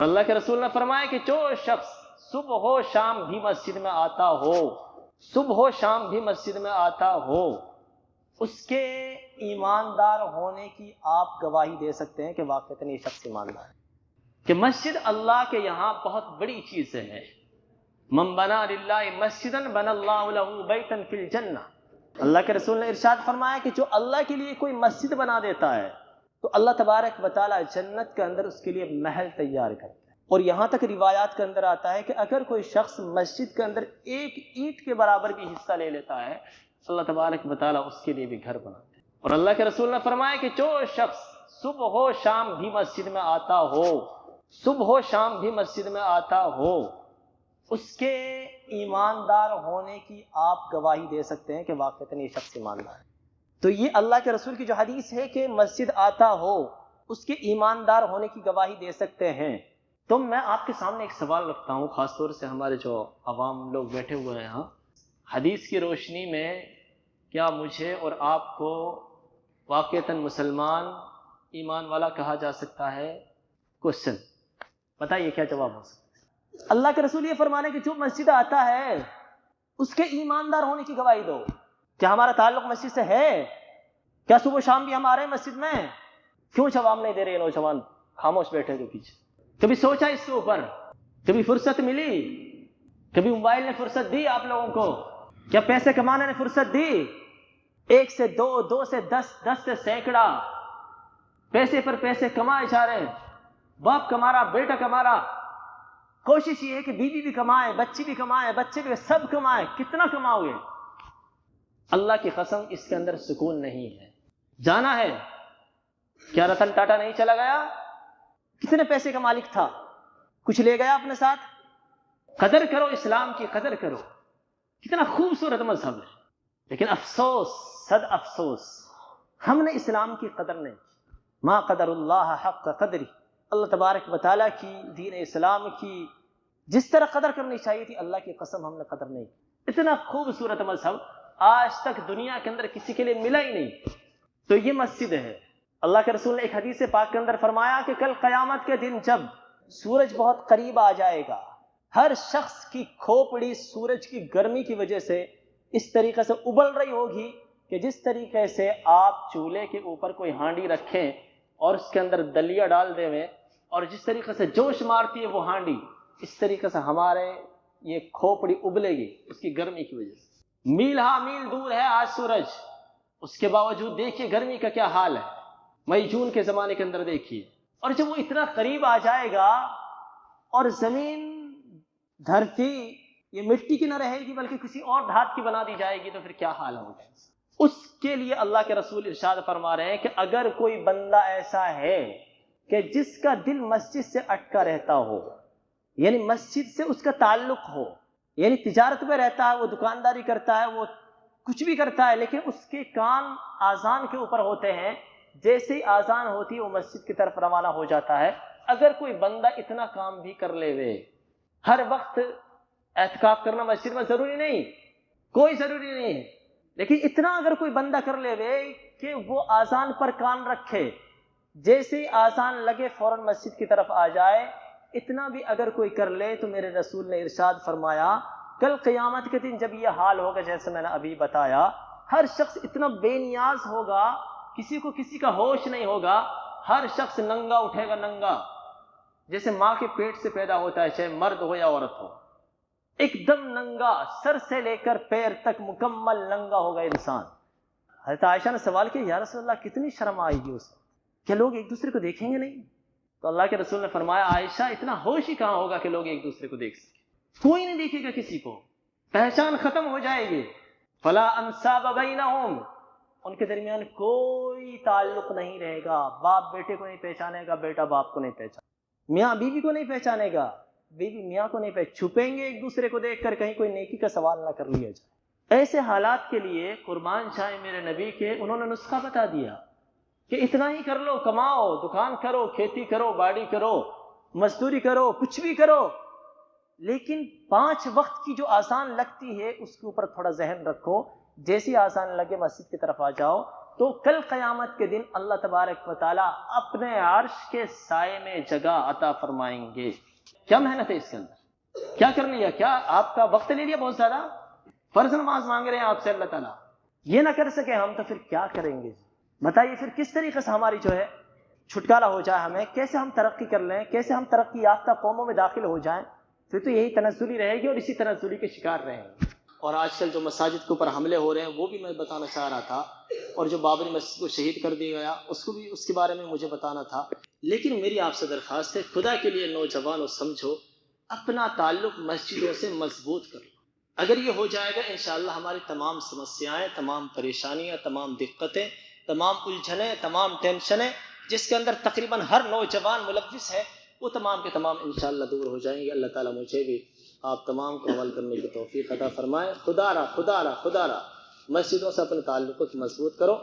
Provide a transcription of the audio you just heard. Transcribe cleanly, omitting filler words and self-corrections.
اللہ کے رسول نے فرمایا کہ جو شخص صبح و شام بھی مسجد میں آتا ہو، صبح و شام بھی مسجد میں آتا ہو، اس کے ایماندار ہونے کی آپ گواہی دے سکتے ہیں کہ واقعتاً یہ شخص ایماندار ہے، کہ مسجد اللہ کے یہاں بہت بڑی چیز ہے۔ من بنا للہ مسجدا بنى اللہ لہ بیتا فی الجنہ، اللہ کے رسول نے ارشاد فرمایا کہ جو اللہ کے لیے کوئی مسجد بنا دیتا ہے تو اللہ تبارک و تعالی جنت کے اندر اس کے لیے محل تیار کرتا ہے۔ اور یہاں تک روایات کے اندر آتا ہے کہ اگر کوئی شخص مسجد کے اندر ایک اینٹ کے برابر بھی حصہ لے لیتا ہے، اللہ تبارک و تعالی اس کے لیے بھی گھر بناتے ہیں۔ اور اللہ کے رسول نے فرمایا کہ جو شخص صبح و شام بھی مسجد میں آتا ہو، صبح و شام بھی مسجد میں آتا ہو، اس کے ایماندار ہونے کی آپ گواہی دے سکتے ہیں کہ واقعتاً یہ شخص ایماندار ہے۔ تو یہ اللہ کے رسول کی جو حدیث ہے کہ مسجد آتا ہو اس کے ایماندار ہونے کی گواہی دے سکتے ہیں، تو میں آپ کے سامنے ایک سوال رکھتا ہوں، خاص طور سے ہمارے جو عوام لوگ بیٹھے ہوئے ہیں یہاں، حدیث کی روشنی میں کیا مجھے اور آپ کو واقعتاً مسلمان ایمان والا کہا جا سکتا ہے؟ کوشچن بتائیے کیا جواب ہو سکتا ہے؟ اللہ کے رسول یہ فرمانے کہ جو مسجد آتا ہے اس کے ایماندار ہونے کی گواہی دو۔ کیا ہمارا تعلق مسجد سے ہے؟ کیا صبح و شام بھی ہم آ رہے ہیں مسجد میں؟ کیوں جواب نہیں دے رہے نوجوان خاموش بیٹھے جو پیچھے؟ کبھی سوچا اس کے اوپر؟ کبھی فرصت ملی؟ کبھی موبائل نے فرصت دی آپ لوگوں کو؟ کیا پیسے کمانے نے فرصت دی؟ 1 سے 2، 2 سے 10، 10 سے سینکڑا پیسے پر پیسے کمائے جا رہے ہیں، باپ کما رہا، بیٹا کما رہا، کوشش یہ ہے کہ بیوی بھی کمائے، بچی بھی کمائے، بچے بھی، سب کمائے۔ کتنا کماؤ گے؟ اللہ کی قسم اس کے اندر سکون نہیں ہے۔ جانا ہے، کیا رتن ٹاٹا نہیں چلا گیا؟ کتنے پیسے کا مالک تھا، کچھ لے گیا اپنے ساتھ؟ قدر کرو، اسلام کی قدر کرو، کتنا خوبصورت مذہب ہے، لیکن افسوس، صد افسوس، ہم نے اسلام کی قدر نہیں کی۔ ما قدر اللہ حق قدری، اللہ تبارک و تعالیٰ کی دین اسلام کی جس طرح قدر کرنی چاہیے تھی، اللہ کی قسم ہم نے قدر نہیں کی۔ اتنا خوبصورت مذہب آج تک دنیا کے اندر کسی کے لیے ملا ہی نہیں۔ تو یہ مسجد ہے۔ اللہ کے رسول نے ایک حدیث پاک کے اندر فرمایا کہ کل قیامت کے دن جب سورج بہت قریب آ جائے گا، ہر شخص کی کھوپڑی سورج کی گرمی کی وجہ سے اس طریقے سے ابل رہی ہوگی کہ جس طریقے سے آپ چولہے کے اوپر کوئی ہانڈی رکھیں اور اس کے اندر دلیا ڈال دیں اور جس طریقے سے جوش مارتی ہے وہ ہانڈی، اس طریقے سے ہمارے یہ کھوپڑی ابلے گی اس کی گرمی کی وجہ سے۔ میل ہا میل دور ہے آج سورج، اس کے باوجود دیکھیے گرمی کا کیا حال ہے۔ مئی جون کے زمانے کے اندر دیکھیے، اور جب وہ اتنا قریب آ جائے گا اور زمین، دھرتی یہ مٹی کی نہ رہے گی بلکہ کسی اور دھات کی بنا دی جائے گی، تو پھر کیا حال ہوگا؟ اس کے لیے اللہ کے رسول ارشاد فرما رہے ہیں کہ اگر کوئی بندہ ایسا ہے کہ جس کا دل مسجد سے اٹکا رہتا ہو، یعنی مسجد سے اس کا تعلق ہو، یعنی تجارت میں رہتا ہے، وہ دکانداری کرتا ہے، وہ کچھ بھی کرتا ہے، لیکن اس کے کان آذان کے اوپر ہوتے ہیں، جیسے ہی آذان ہوتی ہے وہ مسجد کی طرف روانہ ہو جاتا ہے۔ اگر کوئی بندہ اتنا کام بھی کر لے وے، ہر وقت اعتکاف کرنا مسجد میں ضروری نہیں، کوئی ضروری نہیں ہے، لیکن اتنا اگر کوئی بندہ کر لے وے کہ وہ آذان پر کان رکھے، جیسے ہی آذان لگے فوراً مسجد کی طرف آ جائے، اتنا بھی اگر کوئی کر لے تو میرے رسول نے ارشاد فرمایا کل قیامت کے دن جب یہ حال ہوگا جیسے میں نے ابھی بتایا، ہر شخص اتنا بے نیاز ہوگا، کسی کو کسی کا ہوش نہیں ہوگا، ہر شخص ننگا اٹھے گا، ننگا جیسے ماں کے پیٹ سے پیدا ہوتا ہے، چاہے مرد ہو یا عورت ہو، ایک دم ننگا، سر سے لے کر پیر تک مکمل ننگا ہوگا انسان۔ حضرت عائشہ نے سوال کیا یا رسول اللہ کتنی شرم آئے گی اس وقت، کیا لوگ ایک دوسرے کو دیکھیں گے نہیں؟ تو اللہ کے رسول نے فرمایا عائشہ اتنا ہوش ہی کہاں ہوگا کہ لوگ ایک دوسرے کو دیکھ سکیں، کوئی نہیں دیکھے گا کسی کو، پہچان ختم ہو جائے گی۔ فلا انساب بینہم، ان کے درمیان کوئی تعلق نہیں رہے گا، باپ بیٹے کو نہیں پہچانے گا، بیٹا باپ کو نہیں پہچانے گا، میاں بیوی کو نہیں پہچانے گا، بیوی میاں کو نہیں چھپیں گے ایک دوسرے کو دیکھ کر، کہیں کوئی نیکی کا سوال نہ کر لیا جائے۔ ایسے حالات کے لیے قربان جائیں میرے نبی کے، انہوں نے نسخہ بتا دیا کہ اتنا ہی کر لو، کماؤ، دکان کرو، کھیتی کرو، باڑی کرو، مزدوری کرو، کچھ بھی کرو، لیکن 5 وقت کی جو آذان لگتی ہے اس کے اوپر تھوڑا ذہن رکھو، جیسی آذان لگے مسجد کی طرف آ جاؤ، تو کل قیامت کے دن اللہ تبارک و تعالیٰ اپنے عرش کے سائے میں جگہ عطا فرمائیں گے. کیا محنت ہے اس کے اندر؟ کیا کر لیا؟ کیا آپ کا وقت لے لیا بہت زیادہ؟ فرض نماز مانگ رہے ہیں آپ سے اللہ تعالیٰ، یہ نہ کر سکے ہم تو پھر کیا کریں گے؟ بتائیے پھر کس طریقے سے ہماری جو ہے چھٹکارا ہو جائے، ہمیں کیسے ہم ترقی کر لیں، کیسے ہم ترقی یافتہ قوموں میں داخل ہو جائیں؟ پھر تو یہی تنزلی رہے گی اور اسی تنزلی کے شکار رہیں گے. اور آج کل جو مساجد کے اوپر حملے ہو رہے ہیں وہ بھی میں بتانا چاہ رہا تھا، اور جو بابری مسجد کو شہید کر دیا گیا اس کے بارے میں مجھے بتانا تھا. لیکن میری آپ سے درخواست ہے، خدا کے لیے نوجوانوں سمجھو، اپنا تعلق مسجدوں سے مضبوط کر لو. اگر یہ ہو جائے گا انشاءاللہ ہماری تمام سمسیائیں، تمام پریشانیاں، تمام دقتیں، تمام الجھنیں، تمام ٹینشنیں جس کے اندر تقریباً ہر نوجوان ملوث ہے، وہ تمام کے تمام انشاءاللہ دور ہو جائیں گے. اللہ تعالیٰ مجھے بھی آپ تمام کو عمل کرنے کی توفیق عطا فرمائے. خدا را مسجدوں سے اپنے تعلقات مضبوط کرو.